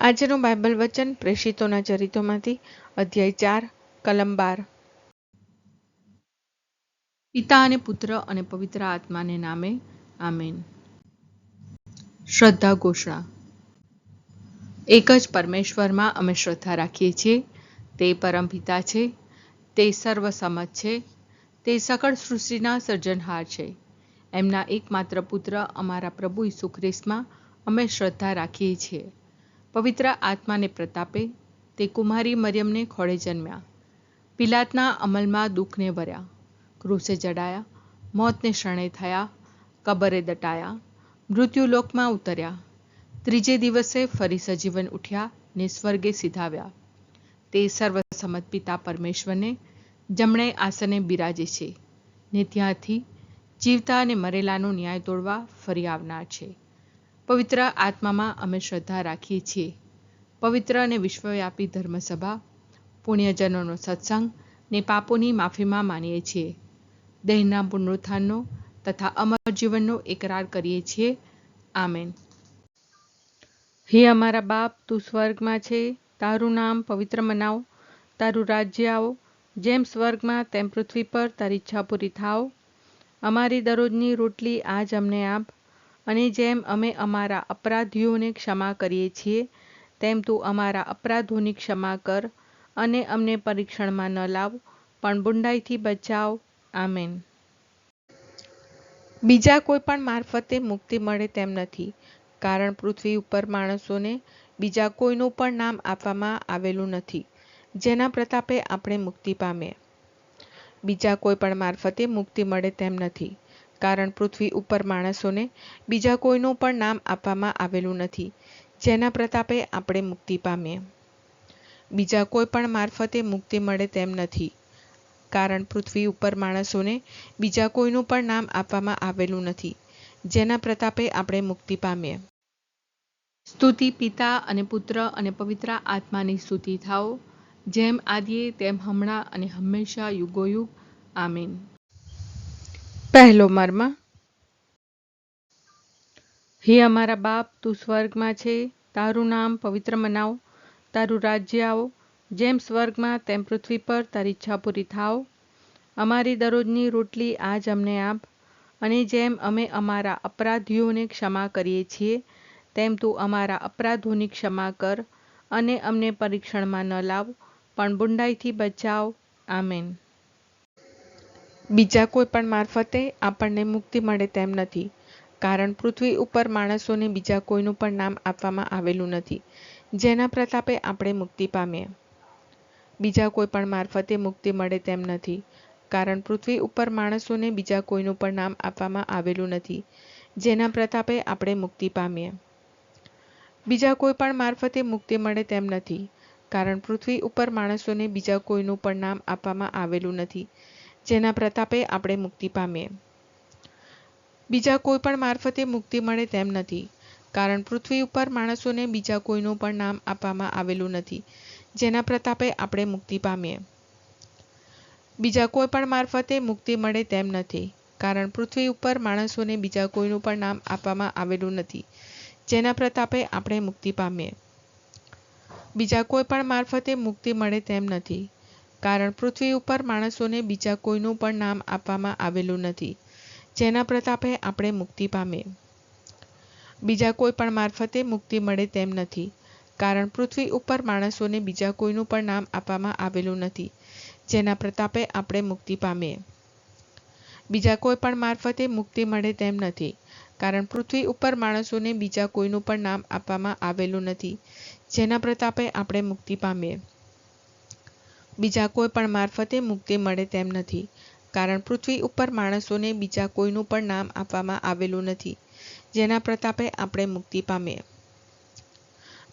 આજનું બાઇબલ વચન પ્રેષિતોના ચરિત્રોમાંથી અધ્યાય 4 કલમ 12। પિતા અને પુત્ર અને પવિત્ર આત્માને નામે આમેન। શ્રદ્ધા ઘોષણા। એક જ પરમેશ્વરમાં અમે શ્રદ્ધા રાખીએ છીએ। તે પરમપિતા છે, તે સર્વસમત છે, તે સકળ સૃષ્ટિના સર્જનહાર છે। એમના એકમાત્ર પુત્ર અમારા પ્રભુ ઈસુ ખ્રિસ્તમાં અમે શ્રદ્ધા રાખીએ છીએ। પવિત્ર આત્માને પ્રતાપે તે કુમારી મરિયમને ખોળે જન્મ્યા, પિલાતના અમલમાં દુઃખને વર્યા, ક્રૂસે જડાયા, મોતને શરણે થયા, કબરે દટાયા, મૃત્યુલોકમાં ઉતર્યા, ત્રીજે દિવસે ફરી સજીવન ઉઠ્યા ને સ્વર્ગે સિધાવ્યા। તે સર્વસમત પિતા પરમેશ્વરને જમણે આસને બિરાજે છે ને ત્યાંથી જીવતા અને મરેલાનો ન્યાય તોડવા ફરી આવનાર છે। પવિત્ર આત્મામાં અમે શ્રદ્ધા રાખીએ છીએ। પવિત્ર અને વિશ્વવ્યાપી ધર્મસભા, પુણ્યજનોનો સત્સંગ ને પાપોની માફીમાં માનીએ છીએ। દેહના પુનરુત્થાનનો તથા અમર જીવનનો એકરાર કરીએ છીએ। આમેન। હે અમારા બાપ, તું સ્વર્ગમાં છે, તારું નામ પવિત્ર મનાવો, તારું રાજ્ય આવો, જેમ સ્વર્ગમાં તેમ પૃથ્વી પર તારી ઈચ્છા પૂરી થાવ। અમારી દરરોજની રોટલી આજ અમને આપ, અને જેમ અમે અમારા અપરાધીઓને ક્ષમા કરીએ છીએ તેમ તું અમારા અપરાધોની ક્ષમા કર, અને અમને પરીક્ષણમાં ન લાવ પણ બુંડાઈથી બચાવ। આમેન। બીજા કોઈ પણ મારફતે મુક્તિ મળે તેમ નથી, કારણ પૃથ્વી ઉપર માણસોને બીજા કોઈનું પણ નામ આપવામાં આવેલું નથી જેના પ્રતાપે આપણે મુક્તિ પામીએ। બીજા કોઈ પણ મારફતે મુક્તિ મળે તેમ નથી, કારણ પૃથ્વી ઉપર માણસોને બીજા કોઈનું પણ નામ આપવામાં આવેલું નથી જેના પ્રતાપે આપણે મુક્તિ પામીએ। બીજા કોઈ પણ મારફતે મુક્તિ મળે તેમ નથી, કારણ પૃથ્વી ઉપર માણસોને બીજા કોઈનું પણ નામ આપવામાં આવેલું નથી જેના પ્રતાપે આપણે મુક્તિ પામીએ। સ્તુતિ પિતા અને પુત્ર અને પવિત્ર આત્માની સ્તુતિ થાઓ, જેમ આદિએ તેમ હમણાં અને હંમેશા યુગોયુગ। આમીન। પહેલો મર્મ। હે અમારા બાપ, તું સ્વર્ગમાં છે, તારું નામ પવિત્ર મનાવો, તારું રાજ્ય આવો, જેમ સ્વર્ગમાં તેમ પૃથ્વી પર તારી ઈચ્છા પૂરી થાવ। અમારી દરરોજની રોટલી આજ અમને આપ, અને જેમ અમે અમારા અપરાધીઓને ક્ષમા કરીએ છીએ તેમ તું અમારા અપરાધોની ક્ષમા કર, અને અમને પરીક્ષણમાં ન લાવ પણ બુંડાઈથી બચાવ। આમેન। બીજા કોઈ પણ મારફતે આપણને મુક્તિ મળે તેમ નથી, કારણ પૃથ્વી ઉપર માણસોને બીજા કોઈનું પણ નામ આપવામાં આવેલું નથી જેના પ્રતાપે આપણે મુક્તિ પામીએ। બીજા કોઈ પણ મારફતે મુક્તિ મળે તેમ નથી, કારણ પૃથ્વી ઉપર માણસોને બીજા કોઈનું પણ નામ આપવામાં આવેલું નથી જેના પ્રતાપે આપણે મુક્તિ પામીએ। બીજા કોઈ પણ મારફતે મુક્તિ મળે તેમ નથી, કારણ પૃથ્વી ઉપર માણસોને બીજા કોઈનું પણ નામ આપવામાં આવેલું નથી જેના પ્રતાપે આપણે મુક્તિ પામીએ। બીજા કોઈ પણ મારફતે મુક્તિ મળે તેમ નથી, કારણ પૃથ્વી ઉપર માણસોને બીજા કોઈનું પણ નામ આપવામાં આવેલું નથી જેના પ્રતાપે આપણે મુક્તિ પામીએ। બીજા કોઈ પણ મારફતે મુક્તિ મળે તેમ નથી, કારણ પૃથ્વી ઉપર માણસોને બીજા કોઈનું પણ નામ આપવામાં આવેલું નથી જેના પ્રતાપે આપણે મુક્તિ પામીએ। બીજા કોઈ પણ મારફતે મુક્તિ મળે તેમ નથી, કારણ પૃથ્વી ઉપર માણસોને બીજા કોઈનું પણ નામ આપવામાં આવેલું નથી જેના પ્રતાપે આપણે મુક્તિ પામીએ। બીજા કોઈ પણ મારફતે મુક્તિ મળે તેમ નથી, કારણ પૃથ્વી ઉપર માણસોને બીજા કોઈનું પણ નામ આપવામાં આવેલું નથી જેના પ્રતાપે આપણે મુક્તિ પામીએ। બીજા કોઈ પણ મારફતે મુક્તિ મળે તેમ નથી, કારણ પૃથ્વી ઉપર માણસોને બીજા કોઈનું પણ નામ આપવામાં આવેલું નથી જેના પ્રતાપે આપણે મુક્તિ પામીએ। બીજા કોઈ પણ મારફતે મુક્તિ મળે તેમ નથી, કારણ પૃથ્વી ઉપર માણસોને બીજા કોઈનું પણ નામ આપવામાં આવેલું નથી જેના પ્રતાપે આપણે મુક્તિ પામીએ।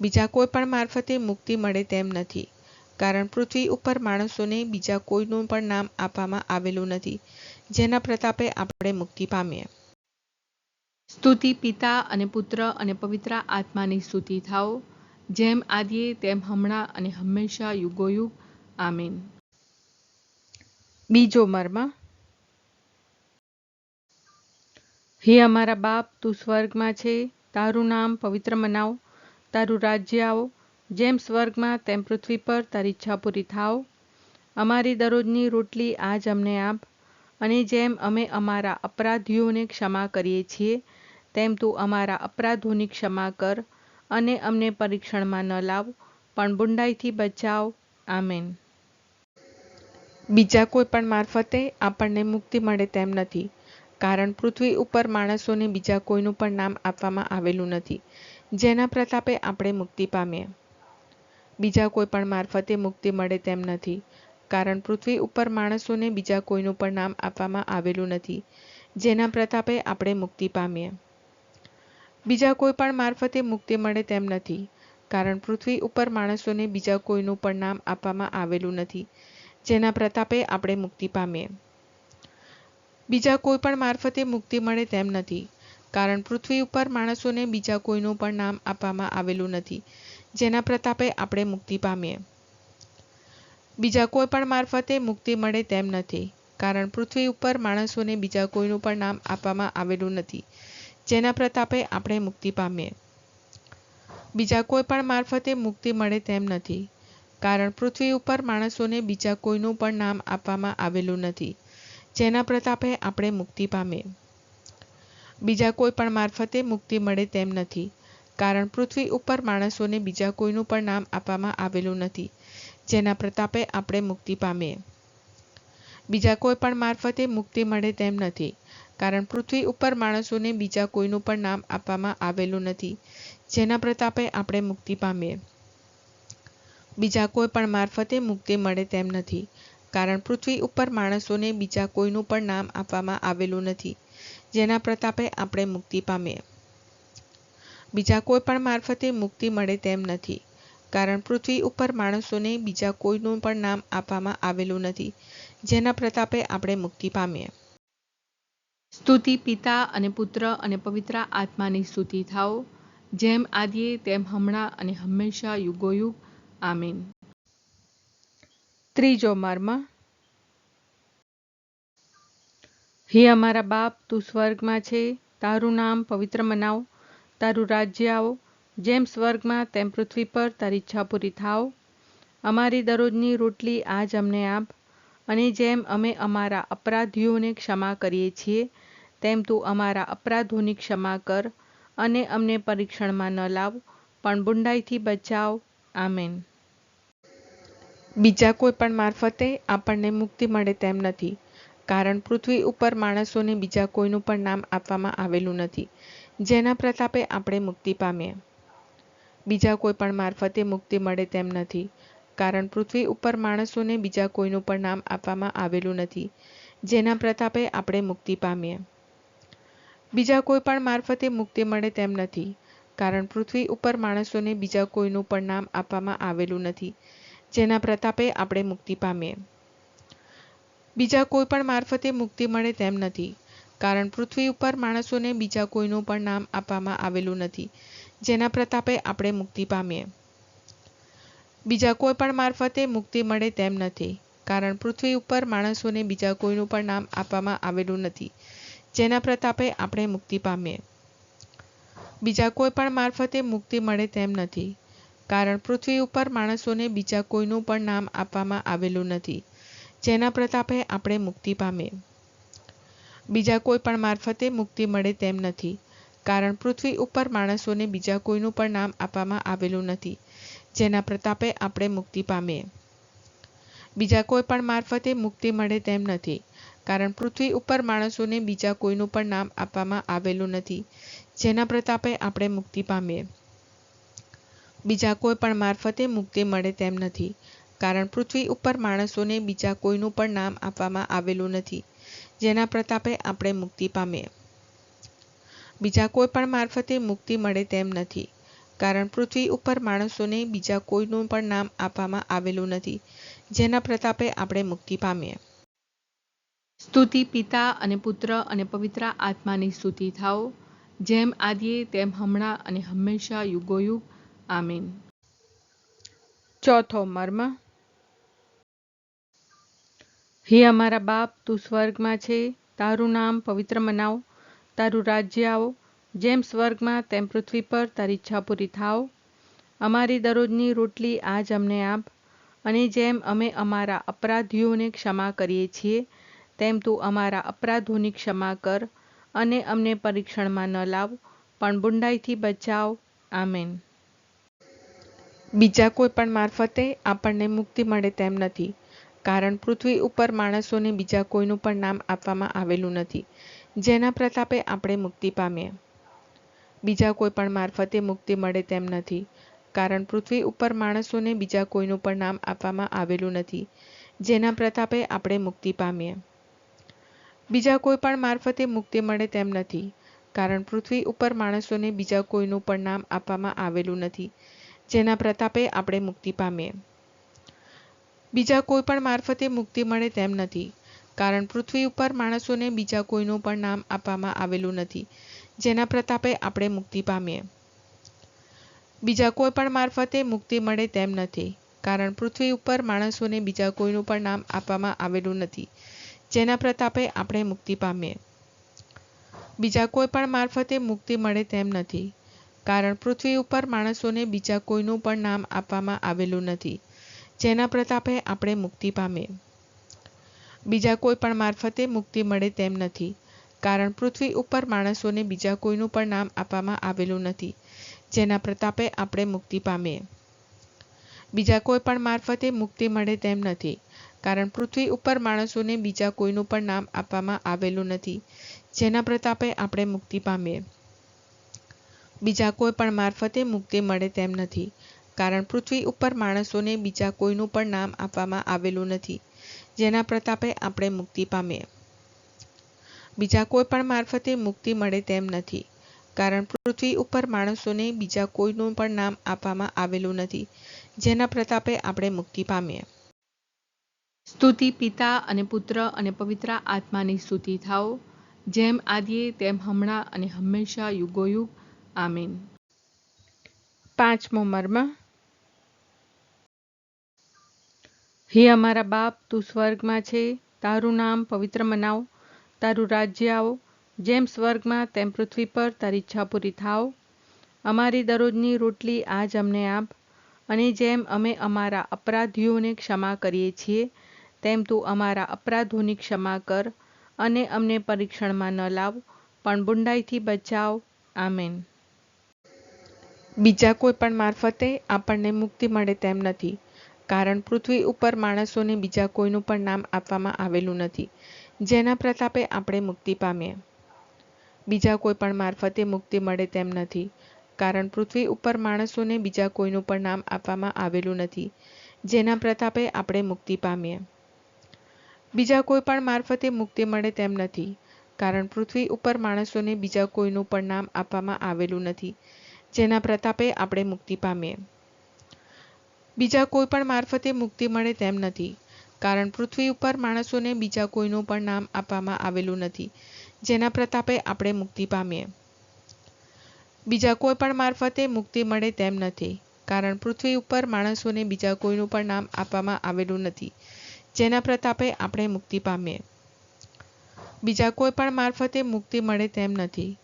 બીજા કોઈ પણ મારફતે મુક્તિ મળે તેમ નથી, કારણ પૃથ્વી ઉપર માણસોને બીજા કોઈનું પણ નામ આપવામાં આવેલું નથી જેના પ્રતાપે આપણે મુક્તિ પામીએ। સ્તુતિ પિતા અને પુત્ર અને પવિત્ર આત્માની સ્તુતિ થાઓ, જેમ આદિએ તેમ હમણાં અને હંમેશા યુગોયુગ। આમીન। બીજો મર્મ। હે અમારા બાપ, તું સ્વર્ગમાં છે, તારું નામ પવિત્ર મનાવો, તારું રાજ્ય આવો, જેમ સ્વર્ગમાં તેમ પૃથ્વી પર તારી ઈચ્છા પૂરી થાવ. અમારી દરરોજની રોટલી આજ અમને આપ, અને જેમ અમે અમારા અપરાધીઓને ક્ષમા કરીએ છીએ તેમ તું અમારા અપરાધોની ક્ષમા કર, અને અમને પરીક્ષણમાં ન લાવ, પણ બુંડાઈથી બચાવ. આમેન. બીજા કોઈ પણ મારફતે આપણને મુક્તિ મળે તેમ નથી, કારણ પૃથ્વી ઉપર માણસોને બીજા કોઈનું પણ નામ આપવામાં આવેલું નથી જેના પ્રતાપે આપણે મુક્તિ પામીએ. બીજા કોઈ પણ મારફતે મુક્તિ મળે તેમ નથી, કારણ પૃથ્વી ઉપર માણસોને બીજા કોઈનું પણ નામ આપવામાં આવેલું નથી જેના પ્રતાપે આપણે મુક્તિ પામીએ. બીજા કોઈ પણ મારફતે મુક્તિ મળે તેમ નથી, કારણ પૃથ્વી ઉપર માણસોને બીજા કોઈનું પણ નામ આપવામાં આવેલું નથી જેના પ્રતાપે આપણે મુક્તિ પામીએ. બીજા કોઈ પણ મારફતે મુક્તિ મળે તેમ નથી, કારણ પૃથ્વી ઉપર માણસોને બીજા કોઈનું પણ નામ આપવામાં આવેલું નથી જેના પ્રતાપે આપણે મુક્તિ પામીએ. બીજા કોઈ પણ મારફતે મુક્તિ મળે તેમ નથી, કારણ પૃથ્વી ઉપર માણસોને બીજા કોઈનું પણ નામ આપવામાં આવેલું નથી જેના પ્રતાપે આપણે મુક્તિ પામીએ. બીજા કોઈ પણ મારફતે મુક્તિ મળે તેમ નથી, કારણ પૃથ્વી ઉપર માણસોને બીજા કોઈનું પણ નામ આપવામાં આવેલું નથી જેના પ્રતાપે આપણે મુક્તિ પામીએ. બીજા કોઈ પણ મારફતે મુક્તિ મળે તેમ નથી, કારણ પૃથ્વી ઉપર માણસોને બીજા કોઈનું પણ નામ આપવામાં આવેલું નથી જેના પ્રતાપે આપણે મુક્તિ પામીએ. બીજા કોઈ પણ મારફતે મુક્તિ મળે તેમ નથી, કારણ પૃથ્વી ઉપર માણસોને બીજા કોઈનું પણ નામ આપવામાં આવેલું નથી જેના પ્રતાપે આપણે મુક્તિ પામીએ. બીજા કોઈ પણ મારફતે મુક્તિ મળે તેમ નથી, કારણ પૃથ્વી ઉપર માણસોને બીજા કોઈનું પણ નામ આપવામાં આવેલું નથી જેના પ્રતાપે આપણે મુક્તિ પામીએ. બીજા કોઈ પણ મારફતે મુક્તિ મળે તેમ નથી, કારણ પૃથ્વી ઉપર માણસોને બીજા કોઈનું પણ નામ આપવામાં આવેલું નથી જેના પ્રતાપે આપણે મુક્તિ પામીએ. સ્તુતિ પિતા અને પુત્ર અને પવિત્ર આત્માની સ્તુતિ થાઓ, જેમ આદિએ તેમ હમણાં અને હંમેશા યુગોયુગ. આમીન. ત્રીજો મર્મ. હે અમારા બાપ, તું સ્વર્ગમાં છે, તારું નામ પવિત્ર મનાવ, તારું રાજ્ય આવો, જેમ સ્વર્ગમાં તેમ પૃથ્વી પર તારી ઈચ્છા પૂરી થાવ. અમારી દરરોજની રોટલી આજ અમને આપ, અને જેમ અમે અમારા અપરાધીઓને ક્ષમા કરીએ છીએ તેમ તું અમારા અપરાધોની ક્ષમા કર, અને અમને પરીક્ષણમાં ન લાવ, પણ બુંડાઈથી બચાવ. આમેન. બીજા કોઈ પણ મારફતે આપણને મુક્તિ મળે તેમ નથી, કારણ પૃથ્વી ઉપર માણસોને બીજા કોઈનું પણ નામ આપવામાં આવેલું નથી જેના પ્રતાપે આપણે મુક્તિ પામીએ. બીજા કોઈ પણ મારફતે મુક્તિ મળે તેમ નથી, કારણ પૃથ્વી ઉપર માણસોને બીજા કોઈનું પણ નામ આપવામાં આવેલું નથી જેના પ્રતાપે આપણે મુક્તિ પામીએ. બીજા કોઈ પણ મારફતે મુક્તિ મળે તેમ નથી, કારણ પૃથ્વી ઉપર માણસોને બીજા કોઈનું પણ નામ આપવામાં આવેલું નથી જેના પ્રતાપે આપણે મુક્તિ પામીએ. બીજા કોઈ પણ મારફતે મુક્તિ મળે તેમ નથી, કારણ પૃથ્વી ઉપર માણસોને બીજા કોઈનું પણ નામ આપવામાં આવેલું નથી જેના પ્રતાપે આપણે મુક્તિ પામીએ. બીજા કોઈ પણ મારફતે મુક્તિ મળે તેમ નથી, કારણ પૃથ્વી ઉપર માણસોને બીજા કોઈનું પણ નામ આપવામાં આવેલું નથી જેના પ્રતાપે આપણે મુક્તિ પામીએ. બીજા કોઈ પણ મારફતે મુક્તિ મળે તેમ નથી, કારણ પૃથ્વી ઉપર માણસોને બીજા કોઈનું પણ નામ આપવામાં આવેલું નથી જેના પ્રતાપે આપણે મુક્તિ પામીએ. બીજા કોઈ પણ મારફતે મુક્તિ મળે તેમ નથી, કારણ પૃથ્વી ઉપર માણસોને બીજા કોઈનું પણ નામ આપવામાં આવેલું નથી જેના પ્રતાપે આપણે મુક્તિ પામીએ. બીજા કોઈ પણ મારફતે મુક્તિ મળે તેમ નથી, કારણ પૃથ્વી ઉપર માણસોને બીજા કોઈનું પણ નામ આપવામાં આવેલું નથી જેના પ્રતાપે આપણે મુક્તિ પામીએ. બીજા કોઈ પણ મારફતે મુક્તિ મળે તેમ નથી, કારણ પૃથ્વી ઉપર માણસોને બીજા કોઈનું પણ નામ આપવામાં આવેલું નથી જેના પ્રતાપે આપણે મુક્તિ પામીએ. બીજા કોઈ પણ મારફતે મુક્તિ મળે તેમ નથી, કારણ પૃથ્વી ઉપર માણસોને બીજા કોઈનું પણ નામ આપવામાં આવેલું નથી જેના પ્રતાપે આપણે મુક્તિ પામીએ. સ્તુતિ પિતા અને પુત્ર અને પવિત્ર આત્માની સ્તુતિ થાઓ, જેમ આદિએ તેમ હમણાં અને હંમેશા યુગોયુગ. આમીન. ચોથો મર્મ. હે અમારા બાપ, તું સ્વર્ગમાં છે, તારું નામ પવિત્ર મનાવ, તારું રાજ્ય આવો, જેમ સ્વર્ગમાં તેમ પૃથ્વી પર તારી ઈચ્છા પૂરી થાવ. અમારી દરરોજની રોટલી આજ અમને આપ, અને જેમ અમે અમારા અપરાધીઓને ક્ષમા કરીએ છીએ તેમ તું અમારા અપરાધોની ક્ષમા કર, અને અમને પરીક્ષણમાં ન લાવ પણ બુંડાઈથી બચાવ. આમેન. બીજા કોઈ પણ મારફતે આપણને મુક્તિ મળે તેમ નથી, કારણ પૃથ્વી ઉપર માણસોને બીજા કોઈનું પણ નામ આપવામાં આવેલું નથી જેના પ્રતાપે આપણે મુક્તિ પામીએ. બીજા કોઈ પણ મારફતે મુક્તિ મળે તેમ નથી, કારણ પૃથ્વી ઉપર માણસોને બીજા કોઈનું પણ નામ આપવામાં આવેલું નથી જેના પ્રતાપે આપણે મુક્તિ પામીએ. બીજા કોઈ પણ મારફતે મુક્તિ મળે તેમ નથી, કારણ પૃથ્વી ઉપર માણસોને બીજા કોઈનું પણ નામ આપવામાં આવેલું નથી જેના પ્રતાપે આપણે મુક્તિ પામીએ. બીજા કોઈ પણ મારફતે મુક્તિ મળે તેમ નથી, કારણ પૃથ્વી ઉપર માણસોને બીજા કોઈનું પણ નામ આપવામાં આવેલું નથી જેના પ્રતાપે આપણે મુક્તિ પામીએ. બીજા કોઈ પણ મારફતે મુક્તિ મળે તેમ નથી, કારણ પૃથ્વી ઉપર માણસોને બીજા કોઈનું પણ નામ આપવામાં આવેલું નથી જેના પ્રતાપે આપણે મુક્તિ પામીએ. બીજા કોઈ પણ મારફતે મુક્તિ મળે તેમ નથી, કારણ પૃથ્વી ઉપર માણસોને બીજા કોઈનું પણ નામ આપવામાં આવેલું નથી જેના પ્રતાપે આપણે મુક્તિ પામીએ. બીજા કોઈ પણ મારફતે મુક્તિ મળે તેમ નથી, કારણ પૃથ્વી ઉપર માણસોને બીજા કોઈનું પણ નામ આપવામાં આવેલું નથી જેના પ્રતાપે આપણે મુક્તિ પામીએ. બીજા કોઈ પણ મારફતે મુક્તિ મળે તેમ નથી, કારણ પૃથ્વી ઉપર માણસોને બીજા કોઈનું પણ નામ આપવામાં આવેલું નથી જેના પ્રતાપે આપણે મુક્તિ પામીએ. બીજા કોઈ પણ મારફતે મુક્તિ મળે તેમ નથી, કારણ પૃથ્વી ઉપર માણસોને બીજા કોઈનું પણ નામ આપવામાં આવેલું નથી જેના પ્રતાપે આપણે મુક્તિ પામીએ. બીજા કોઈ પણ મારફતે મુક્તિ મળે તેમ નથી, કારણ પૃથ્વી ઉપર માણસોને બીજા કોઈનું પણ નામ આપવામાં આવેલું નથી જેના પ્રતાપે આપણે મુક્તિ પામીએ. સ્તુતિ પિતા અને પુત્ર અને પવિત્ર આત્માની સ્તુતિ થાઓ, જેમ આદિએ તેમ હમણાં અને હંમેશા યુગોયુગ. આમીન. પાંચમો મર્મ. હે અમારા બાપ, તું સ્વર્ગમાં છે, તારું નામ પવિત્ર મનાવ, તારું રાજ્ય આવો, જેમ સ્વર્ગમાં તેમ પૃથ્વી પર તારી ઈચ્છા પૂરી થાવ. અમારી દરરોજની રોટલી આજ અમને આપ, અને જેમ અમે અમારા અપરાધીઓને ક્ષમા કરીએ છીએ તેમ તું અમારા અપરાધોની ક્ષમા કર, અને અમને પરીક્ષણમાં ન લાવ પણ બુંડાઈથી બચાવ. આમેન. બીજા કોઈ પણ મારફતે આપણને મુક્તિ મળે તેમ નથી, કારણ પૃથ્વી ઉપર માણસોને બીજા કોઈનું પણ નામ આપવામાં આવેલું નથી જેના પ્રતાપે આપણે મુક્તિ પામીએ. બીજા કોઈ પણ મારફતે મુક્તિ મળે તેમ નથી, કારણ પૃથ્વી ઉપર માણસોને બીજા કોઈનું પણ નામ આપવામાં આવેલું નથી જેના પ્રતાપે આપણે મુક્તિ પામીએ. બીજા કોઈ પણ મારફતે મુક્તિ મળે તેમ નથી, કારણ પૃથ્વી ઉપર માણસોને બીજા કોઈનું પણ નામ આપવામાં આવેલું નથી જેના પ્રતાપે આપણે મુક્તિ પામીએ. બીજા કોઈ પણ મારફતે મુક્તિ મળે તેમ નથી, કારણ પૃથ્વી ઉપર માણસોને બીજા કોઈનું પણ નામ આપવામાં આવેલું નથી જેના પ્રતાપે આપણે મુક્તિ પામીએ. બીજા કોઈ પણ મારફતે મુક્તિ મળે તેમ નથી, કારણ પૃથ્વી ઉપર માણસોને બીજા કોઈનું પણ નામ આપવામાં આવેલું નથી જેના પ્રતાપે આપણે મુક્તિ પામીએ. બીજા કોઈ પણ મારફતે મુક્તિ મળે તેમ નથી,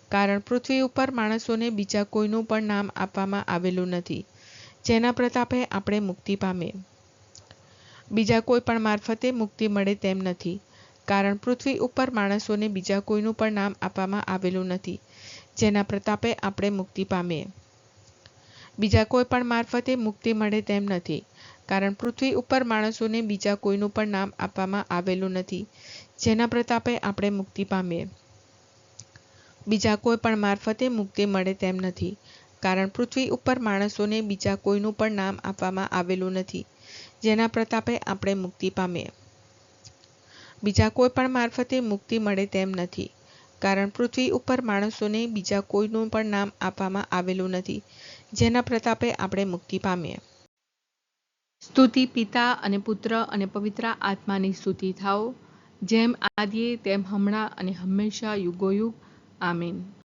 કારણ પૃથ્વી ઉપર માણસોને બીજા કોઈનું પણ નામ આપવામાં આવેલું નથી જેના પ્રતાપે આપણે મુક્તિ પામીએ. બીજા કોઈ પણ મારફતે મુક્તિ મળે તેમ નથી, કારણ પૃથ્વી ઉપર માણસોને બીજા કોઈનું પણ નામ આપવામાં આવેલું નથી જેના પ્રતાપે આપણે મુક્તિ પામીએ. બીજા કોઈ પણ મારફતે મુક્તિ મળે તેમ નથી, કારણ પૃથ્વી ઉપર માણસોને બીજા કોઈનું પણ નામ આપવામાં આવેલું નથી જેના પ્રતાપે આપણે મુક્તિ પામીએ. બીજા કોઈ પણ મારફતે મુક્તિ મળે તેમ નથી, કારણ પૃથ્વી ઉપર માણસોને બીજા કોઈનું પણ નામ આપવામાં આવેલું નથી જેના પ્રતાપે આપણે મુક્તિ પામીએ. બીજા કોઈ પણ મારફતે મુક્તિ મળે તેમ નથી, કારણ પૃથ્વી ઉપર માણસોને બીજા કોઈનું પણ નામ આપવામાં આવેલું નથી જેના પ્રતાપે આપણે મુક્તિ પામીએ. સ્તુતિ પિતા અને પુત્ર અને પવિત્ર આત્માની સ્તુતિ થાઓ, જેમ આદિએ તેમ હમણાં અને હંમેશા યુગોયુગ. આમીન.